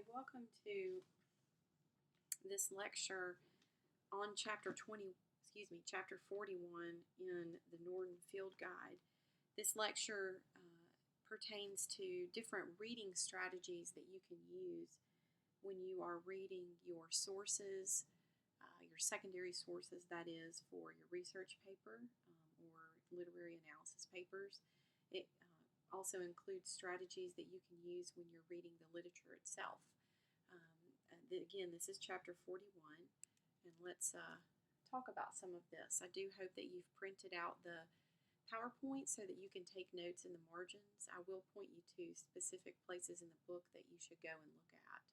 Hi, welcome to this lecture on chapter 41 in the Norton Field Guide. This lecture pertains to different reading strategies that you can use when you are reading your sources, your secondary sources, that is, for your research paper or literary analysis papers. It also includes strategies that you can use when you're reading the literature itself. Again, this is chapter 41, and let's talk about some of this. I do hope that you've printed out the PowerPoint so that you can take notes in the margins. I will point you to specific places in the book that you should go and look at.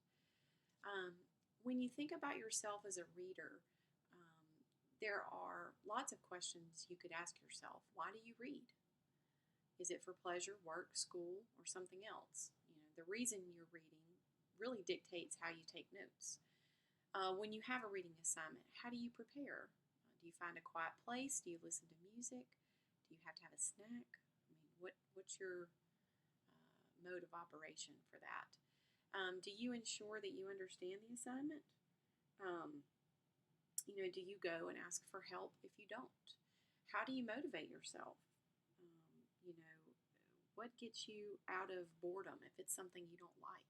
When you think about yourself as a reader, there are lots of questions you could ask yourself. Why do you read? Is it for pleasure, work, school, or something else? The reason you're reading really dictates how you take notes. When you have a reading assignment, how do you prepare? Do you find a quiet place? Do you listen to music? Do you have to have a snack? What's your mode of operation for that? Do you ensure that you understand the assignment? Do you go and ask for help if you don't? How do you motivate yourself? What gets you out of boredom if it's something you don't like?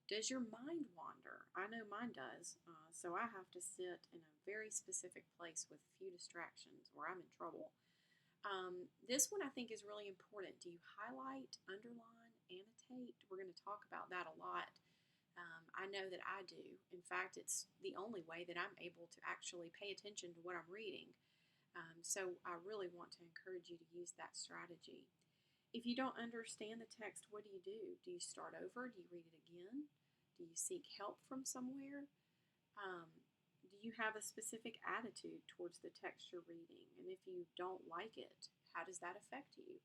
Does your mind wander? I know mine does, so I have to sit in a very specific place with few distractions or I'm in trouble. This one I think is really important. Do you highlight, underline, annotate? We're going to talk about that a lot. I know that I do. In fact, it's the only way that I'm able to actually pay attention to what I'm reading. So I really want to encourage you to use that strategy. If you don't understand the text, what do? Do you start over? Do you read it again? Do you seek help from somewhere? Do you have a specific attitude towards the text you're reading? And if you don't like it, how does that affect you?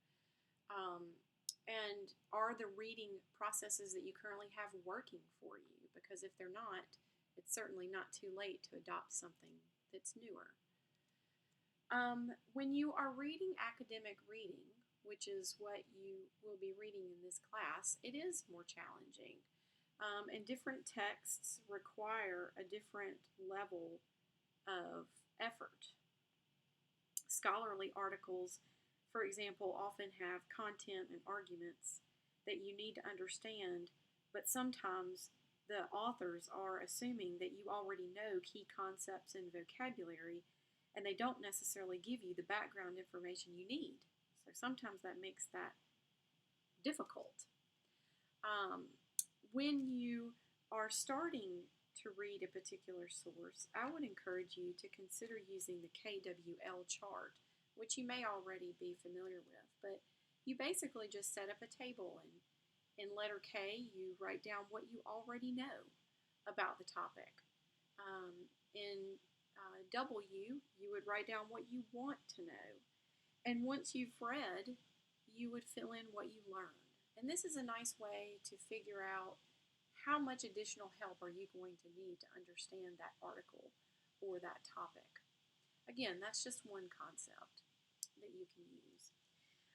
And are the reading processes that you currently have working for you? Because if they're not, it's certainly not too late to adopt something that's newer. When you are reading academic reading, which is what you will be reading in this class, it is more challenging. And different texts require a different level of effort. Scholarly articles, for example, often have content and arguments that you need to understand, but sometimes the authors are assuming that you already know key concepts and vocabulary, and they don't necessarily give you the background information you need. So sometimes that makes that difficult. When you are starting to read a particular source, I would encourage you to consider using the KWL chart, which you may already be familiar with. But you basically just set up a table, and in letter K, you write down what you already know about the topic. In W, you would write down what you want to know. And once you've read, you would fill in what you learned. And this is a nice way to figure out how much additional help are you going to need to understand that article or that topic. Again, that's just one concept that you can use.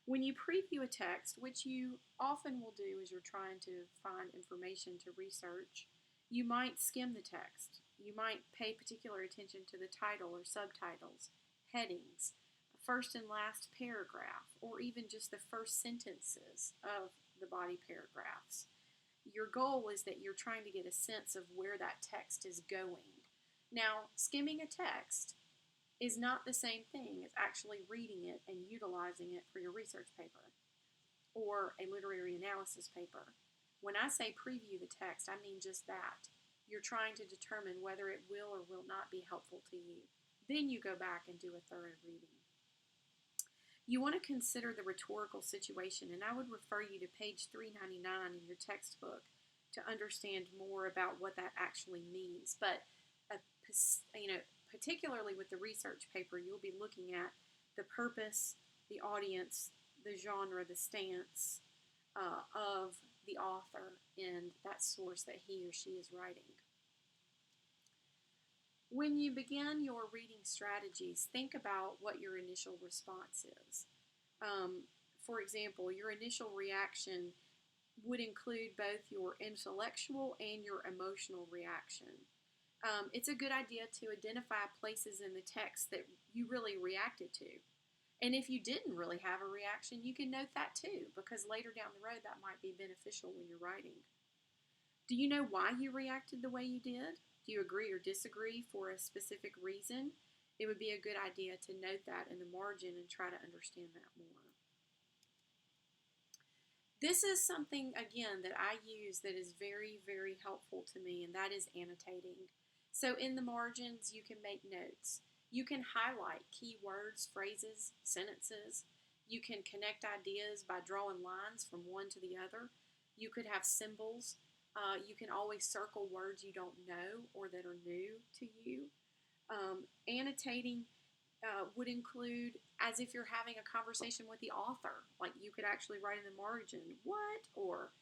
When you preview a text, which you often will do as you're trying to find information to research, you might skim the text. You might pay particular attention to the title or subtitles, headings, first and last paragraph, or even just the first sentences of the body paragraphs. Your goal is that you're trying to get a sense of where that text is going. Now, skimming a text is not the same thing as actually reading it and utilizing it for your research paper or a literary analysis paper. When I say preview the text, I mean just that. You're trying to determine whether it will or will not be helpful to you. Then you go back and do a thorough reading. You want to consider the rhetorical situation, and I would refer you to page 399 in your textbook to understand more about what that actually means. But, particularly with the research paper, you'll be looking at the purpose, the audience, the genre, the stance of the author and that source that he or she is writing. When you begin your reading strategies, think about what your initial response is. For example, your initial reaction would include both your intellectual and your emotional reaction. It's a good idea to identify places in the text that you really reacted to. And if you didn't really have a reaction, you can note that too, because later down the road that might be beneficial when you're writing. Do you know why you reacted the way you did? Do you agree or disagree for a specific reason? It would be a good idea to note that in the margin and try to understand that more. This is something, again, that I use that is very, very helpful to me, and that is annotating. So in the margins, you can make notes. You can highlight key words, phrases, sentences. You can connect ideas by drawing lines from one to the other. You could have symbols. You can always circle words you don't know or that are new to you. Annotating would include as if you're having a conversation with the author. Like you could actually write in the margin, what? Or,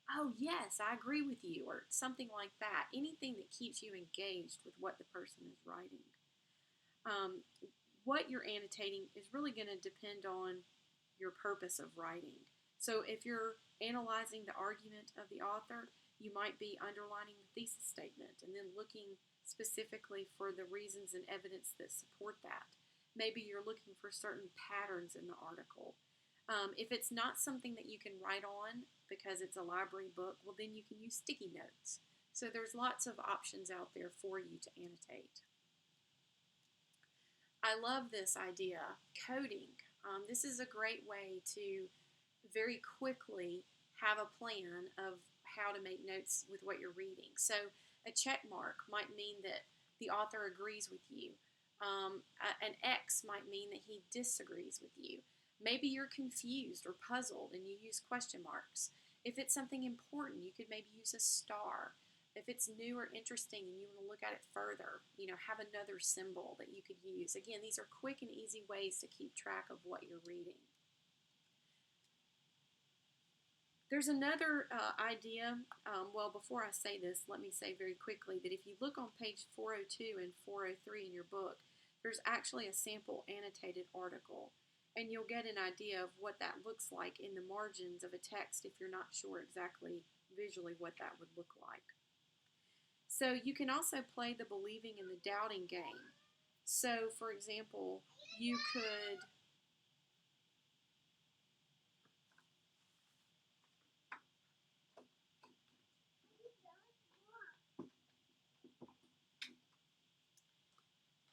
oh, yes, I agree with you, or something like that. Anything that keeps you engaged with what the person is writing. What you're annotating is really going to depend on your purpose of writing. So if you're analyzing the argument of the author, you might be underlining the thesis statement and then looking specifically for the reasons and evidence that support that. Maybe you're looking for certain patterns in the article. If it's not something that you can write on because it's a library book, well, then you can use sticky notes. So there's lots of options out there for you to annotate. I love this idea, coding. This is a great way to very quickly have a plan of how to make notes with what you're reading. So a check mark might mean that the author agrees with you. An X might mean that he disagrees with you. Maybe you're confused or puzzled and you use question marks. If it's something important, you could maybe use a star. If it's new or interesting and you want to look at it further, have another symbol that you could use. Again, these are quick and easy ways to keep track of what you're reading. There's another idea. Well, before I say this, let me say very quickly that if you look on page 402 and 403 in your book, there's actually a sample annotated article, and you'll get an idea of what that looks like in the margins of a text if you're not sure exactly visually what that would look like. So you can also play the believing and the doubting game. So, for example, you could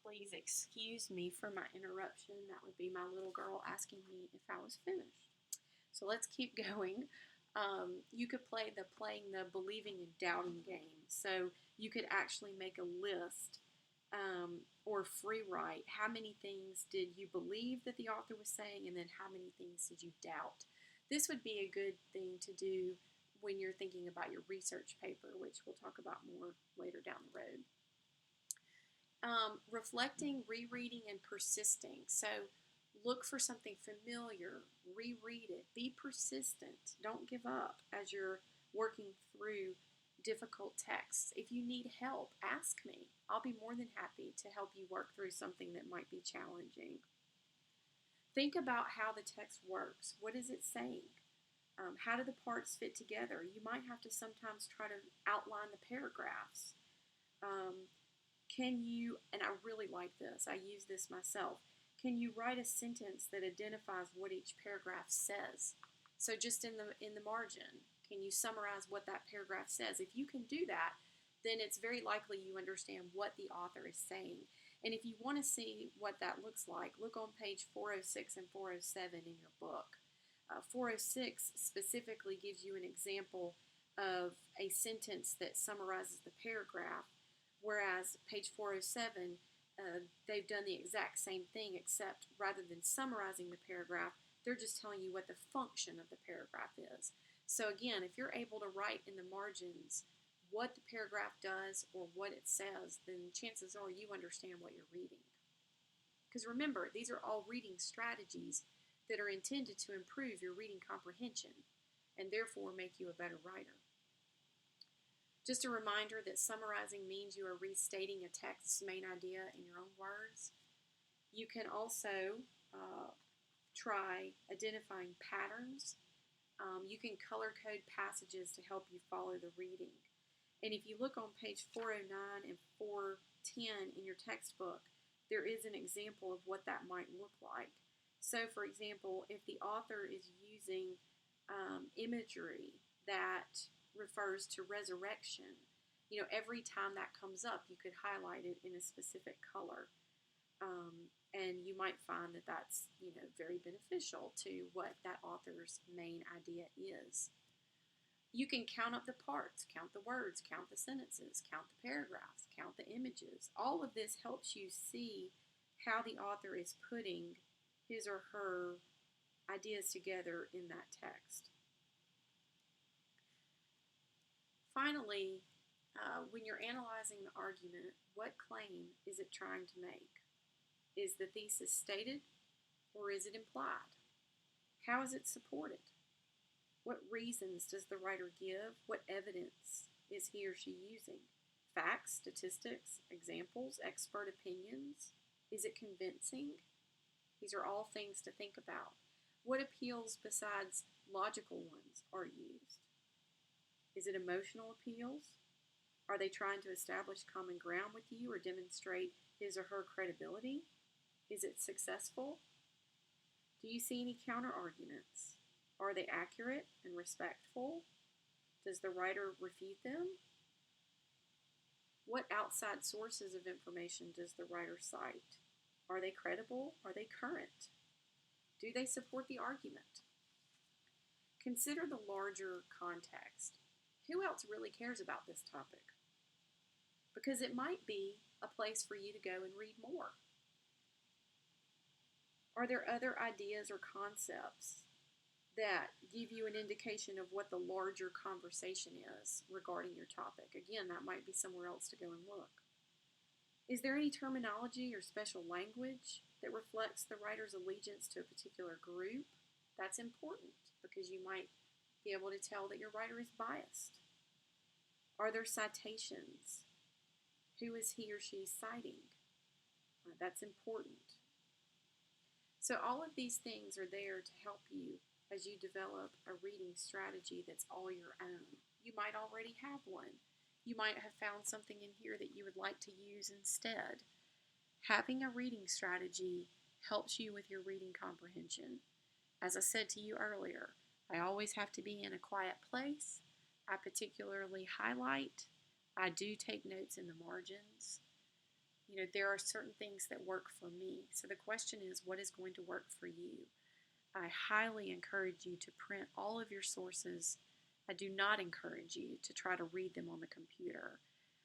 please excuse me for my interruption. That would be my little girl asking me if I was finished. So let's keep going. You could play playing the believing and doubting game. So you could actually make a list or free write. How many things did you believe that the author was saying, and then how many things did you doubt? This would be a good thing to do when you're thinking about your research paper, which we'll talk about more later down the road. Reflecting, rereading, and persisting. So look for something familiar, reread it, be persistent, don't give up as you're working through difficult texts. If you need help, ask me. I'll be more than happy to help you work through something that might be challenging. Think about how the text works. What is it saying? How do the parts fit together? You might have to sometimes try to outline the paragraphs. Can you, and I really like this, I use this myself, can you write a sentence that identifies what each paragraph says? So just in the margin, can you summarize what that paragraph says? If you can do that, then it's very likely you understand what the author is saying. And if you want to see what that looks like, look on page 406 and 407 in your book. 406 specifically gives you an example of a sentence that summarizes the paragraph, whereas page 407, they've done the exact same thing, except rather than summarizing the paragraph, they're just telling you what the function of the paragraph is. So again, if you're able to write in the margins what the paragraph does or what it says, then chances are you understand what you're reading. Because remember, these are all reading strategies that are intended to improve your reading comprehension and therefore make you a better writer. Just a reminder that summarizing means you are restating a text's main idea in your own words. You can also try identifying patterns You can color code passages to help you follow the reading. And if you look on page 409 and 410 in your textbook, there is an example of what that might look like. So, for example, if the author is using imagery that refers to resurrection, every time that comes up, you could highlight it in a specific color. And you might find that that's, very beneficial to what that author's main idea is. You can count up the parts, count the words, count the sentences, count the paragraphs, count the images. All of this helps you see how the author is putting his or her ideas together in that text. Finally, when you're analyzing the argument, what claim is it trying to make? Is the thesis stated or is it implied? How is it supported? What reasons does the writer give? What evidence is he or she using? Facts, statistics, examples, expert opinions? Is it convincing? These are all things to think about. What appeals besides logical ones are used? Is it emotional appeals? Are they trying to establish common ground with you or demonstrate his or her credibility? Is it successful? Do you see any counter arguments? Are they accurate and respectful? Does the writer refute them? What outside sources of information does the writer cite? Are they credible? Are they current? Do they support the argument? Consider the larger context. Who else really cares about this topic? Because it might be a place for you to go and read more. Are there other ideas or concepts that give you an indication of what the larger conversation is regarding your topic? Again, that might be somewhere else to go and look. Is there any terminology or special language that reflects the writer's allegiance to a particular group? That's important because you might be able to tell that your writer is biased. Are there citations? Who is he or she citing? That's important. So all of these things are there to help you as you develop a reading strategy that's all your own. You might already have one. You might have found something in here that you would like to use instead. Having a reading strategy helps you with your reading comprehension. As I said to you earlier, I always have to be in a quiet place. I particularly highlight. I do take notes in the margins. There are certain things that work for me. So the question is, what is going to work for you? I highly encourage you to print all of your sources. I do not encourage you to try to read them on the computer.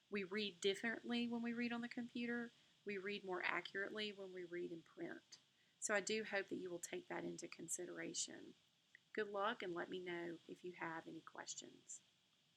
We read differently when we read on the computer. We read more accurately when we read in print. So I do hope that you will take that into consideration. Good luck and let me know if you have any questions.